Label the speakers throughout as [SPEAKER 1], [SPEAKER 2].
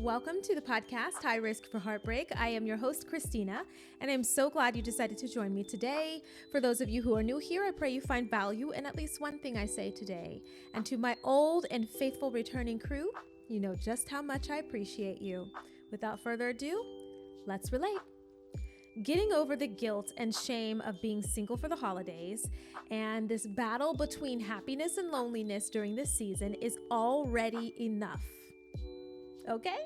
[SPEAKER 1] Welcome to the podcast, High Risk for Heartbreak. I am your host, Christina, and I'm so glad you decided to join me today. For those of you who are new here, I pray you find value in at least one thing I say today. And to my old and faithful returning crew, you know just how much I appreciate you. Without further ado, let's relate. Getting over the guilt and shame of being single for the holidays and this battle between happiness and loneliness during this season is already enough. Okay?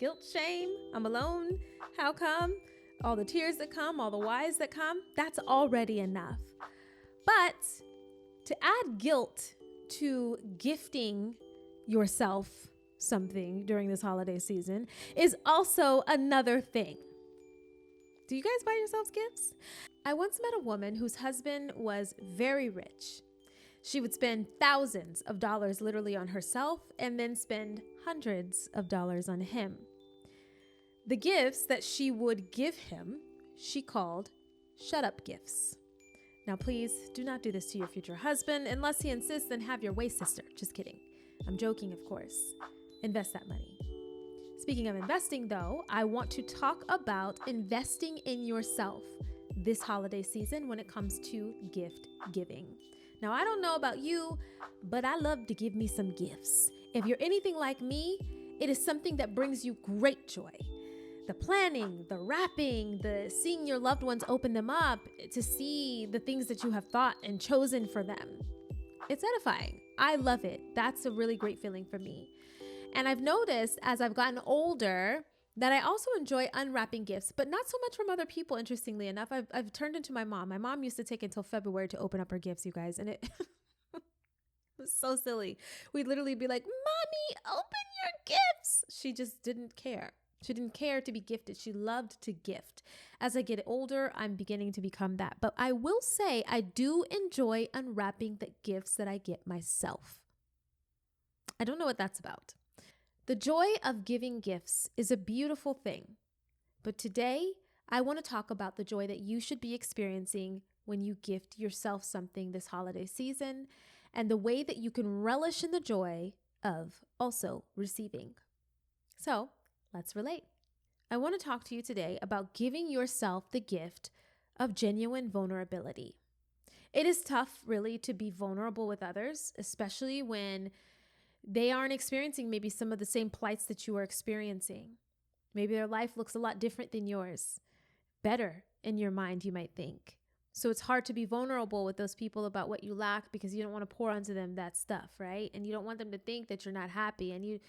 [SPEAKER 1] Guilt, shame, I'm alone, how come? All the tears that come, all the whys that come, that's already enough. But to add guilt to gifting yourself something during this holiday season is also another thing. Do you guys buy yourselves gifts? I once met a woman whose husband was very rich. She would spend thousands of dollars literally on herself and then spend hundreds of dollars on him. The gifts that she would give him, she called shut-up gifts. Now, please do not do this to your future husband. Unless he insists, then have your way, sister. Just kidding. I'm joking, of course. Invest that money. Speaking of investing, though, I want to talk about investing in yourself this holiday season when it comes to gift giving. Now, I don't know about you, but I love to give me some gifts. If you're anything like me, it is something that brings you great joy. The planning, the wrapping, the seeing your loved ones open them up, to see the things that you have thought and chosen for them. It's edifying. I love it. That's a really great feeling for me. And I've noticed as I've gotten older that I also enjoy unwrapping gifts, but not so much from other people, interestingly enough. I've turned into my mom. My mom used to take until February to open up her gifts, you guys, and it was so silly. We'd literally be like, Mommy, open your gifts. She just didn't care. She didn't care to be gifted. She loved to gift. As I get older, I'm beginning to become that. But I will say I do enjoy unwrapping the gifts that I get myself. I don't know what that's about. The joy of giving gifts is a beautiful thing, but today I want to talk about the joy that you should be experiencing when you gift yourself something this holiday season and the way that you can relish in the joy of also receiving. So let's relate. I want to talk to you today about giving yourself the gift of genuine vulnerability. It is tough, really, to be vulnerable with others, especially when they aren't experiencing maybe some of the same plights that you are experiencing. Maybe their life looks a lot different than yours. Better in your mind, you might think. So it's hard to be vulnerable with those people about what you lack because you don't want to pour onto them that stuff, right? And you don't want them to think that you're not happy, and you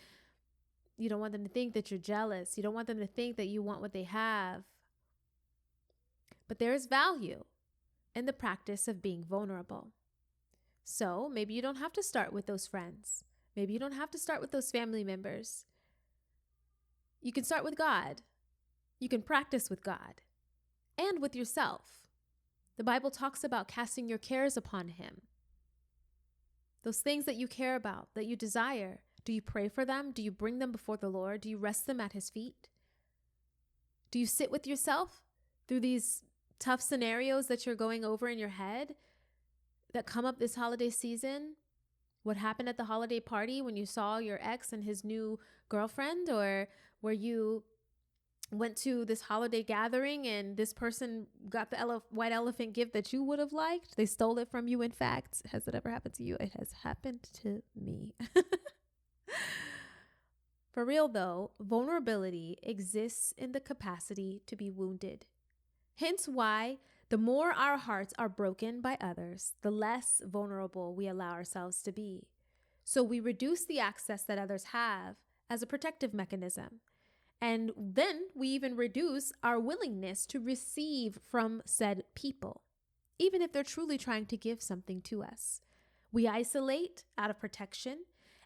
[SPEAKER 1] don't want them to think that you're jealous. You don't want them to think that you want what they have. But there is value in the practice of being vulnerable. So maybe you don't have to start with those friends. Maybe you don't have to start with those family members. You can start with God. You can practice with God and with yourself. The Bible talks about casting your cares upon Him. Those things that you care about, that you desire, do you pray for them? Do you bring them before the Lord? Do you rest them at His feet? Do you sit with yourself through these tough scenarios that you're going over in your head that come up this holiday season? What happened at the holiday party when you saw your ex and his new girlfriend, or where you went to this holiday gathering and this person got the white elephant gift that you would have liked? They stole it from you, in fact. Has it ever happened to you? It has happened to me. For real though, vulnerability exists in the capacity to be wounded. Hence why the more our hearts are broken by others, the less vulnerable we allow ourselves to be. So we reduce the access that others have as a protective mechanism. And then we even reduce our willingness to receive from said people, even if they're truly trying to give something to us. We isolate out of protection,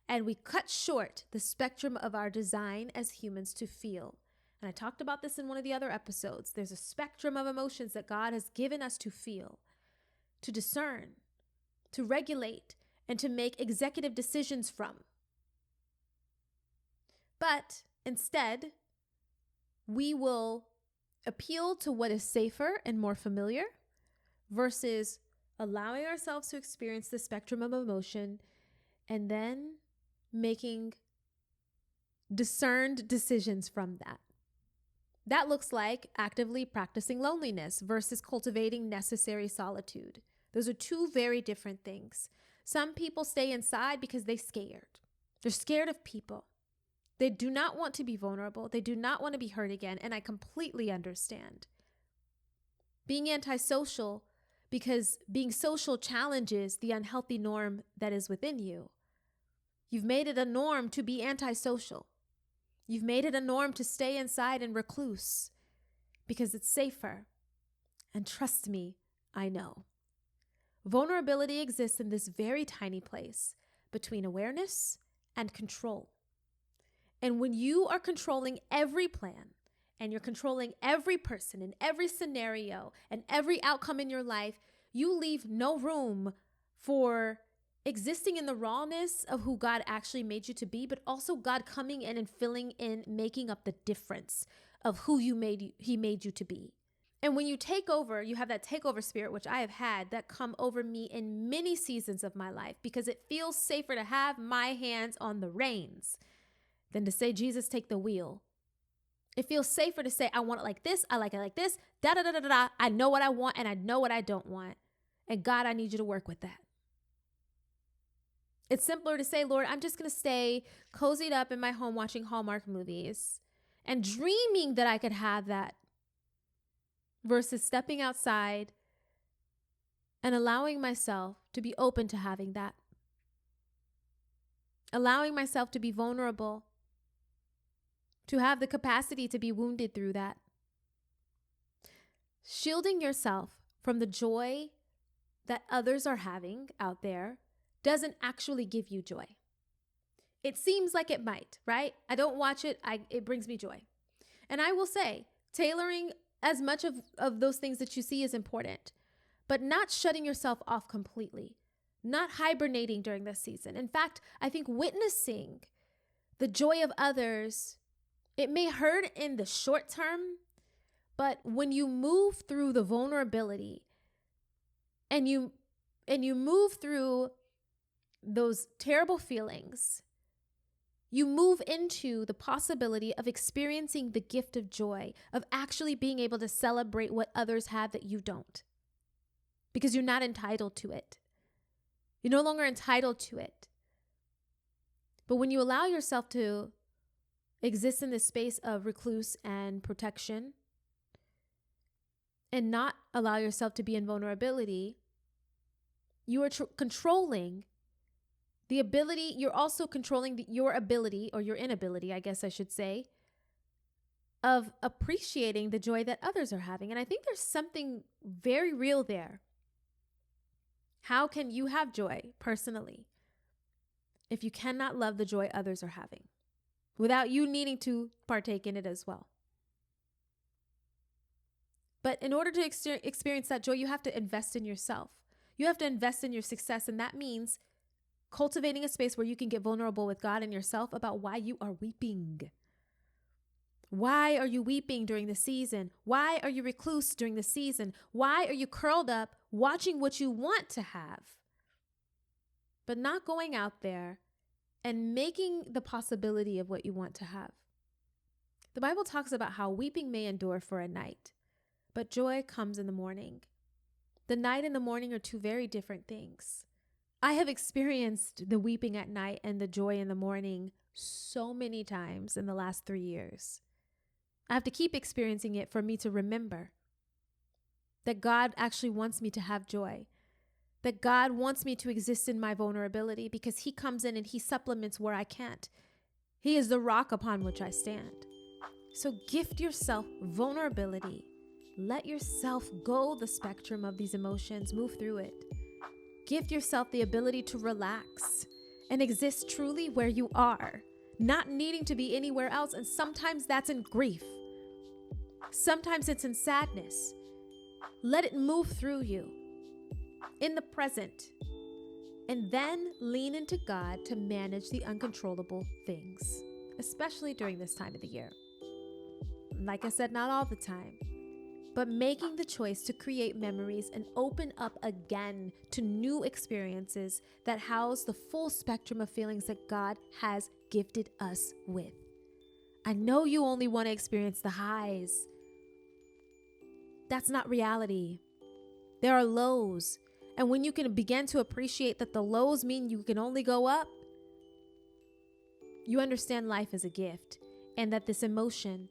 [SPEAKER 1] and we cut short the spectrum of our design as humans to feel. And I talked about this in one of the other episodes. There's a spectrum of emotions that God has given us to feel, to discern, to regulate, and to make executive decisions from. But instead, we will appeal to what is safer and more familiar versus allowing ourselves to experience the spectrum of emotion and then making discerned decisions from that. That looks like actively practicing loneliness versus cultivating necessary solitude. Those are two very different things. Some people stay inside because they're scared. They're scared of people. They do not want to be vulnerable. They do not want to be hurt again. And I completely understand. Being antisocial because being social challenges the unhealthy norm that is within you. You've made it a norm to be antisocial. You've made it a norm to stay inside and recluse because it's safer. And trust me, I know. Vulnerability exists in this very tiny place between awareness and control. And when you are controlling every plan and you're controlling every person in every scenario and every outcome in your life, you leave no room for existing in the rawness of who God actually made you to be, but also God coming in and filling in, making up the difference of who He made you to be. And when you take over, you have that takeover spirit, which I have had that come over me in many seasons of my life, because it feels safer to have my hands on the reins than to say, Jesus, take the wheel. It feels safer to say, I want it like this. I like it like this. Da, da, da, da, da, da. I know what I want and I know what I don't want. And God, I need you to work with that. It's simpler to say, Lord, I'm just going to stay cozied up in my home watching Hallmark movies and dreaming that I could have that versus stepping outside and allowing myself to be open to having that. Allowing myself to be vulnerable, to have the capacity to be wounded through that. Shielding yourself from the joy that others are having out there doesn't actually give you joy. It seems like it might, right? I don't watch it. It brings me joy. And I will say, tailoring as much of those things that you see is important, but not shutting yourself off completely, not hibernating during this season. In fact, I think witnessing the joy of others, it may hurt in the short term, but when you move through the vulnerability and you move through those terrible feelings, you move into the possibility of experiencing the gift of joy, of actually being able to celebrate what others have that you don't, because you're not entitled to it. You're no longer entitled to it. But when you allow yourself to exist in this space of recluse and protection and not allow yourself to be in vulnerability, you are controlling the ability. You're also controlling your ability, or your inability, I guess I should say, of appreciating the joy that others are having. And I think there's something very real there. How can you have joy personally if you cannot love the joy others are having without you needing to partake in it as well? But in order to experience that joy, you have to invest in yourself. You have to invest in your success. And that means cultivating a space where you can get vulnerable with God and yourself about why you are weeping. Why are you weeping during the season? Why are you recluse during the season? Why are you curled up watching what you want to have, but not going out there and making the possibility of what you want to have? The Bible talks about how weeping may endure for a night, but joy comes in the morning. The night and the morning are two very different things. I have experienced the weeping at night and the joy in the morning so many times in the last 3 years. I have to keep experiencing it for me to remember that God actually wants me to have joy, that God wants me to exist in my vulnerability, because He comes in and He supplements where I can't. He is the rock upon which I stand. So gift yourself vulnerability. Let yourself go the spectrum of these emotions, move through it. Gift yourself the ability to relax and exist truly where you are, not needing to be anywhere else. And sometimes that's in grief. Sometimes it's in sadness. Let it move through you in the present, and then lean into God to manage the uncontrollable things, especially during this time of the year. Like I said, not all the time, but making the choice to create memories and open up again to new experiences that house the full spectrum of feelings that God has gifted us with. I know you only want to experience the highs. That's not reality. There are lows. And when you can begin to appreciate that the lows mean you can only go up, you understand life as a gift, and that this emotion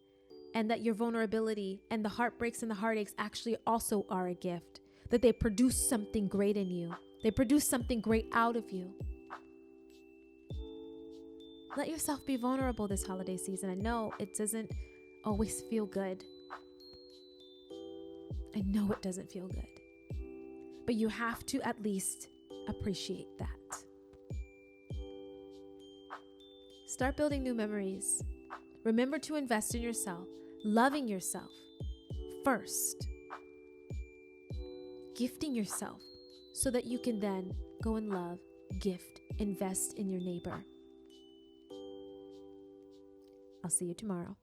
[SPEAKER 1] and that your vulnerability and the heartbreaks and the heartaches actually also are a gift, that they produce something great in you. They produce something great out of you. Let yourself be vulnerable this holiday season. I know it doesn't always feel good. I know it doesn't feel good. But you have to at least appreciate that. Start building new memories. Remember to invest in yourself, loving yourself first. Gifting yourself so that you can then go and love, gift, invest in your neighbor. I'll see you tomorrow.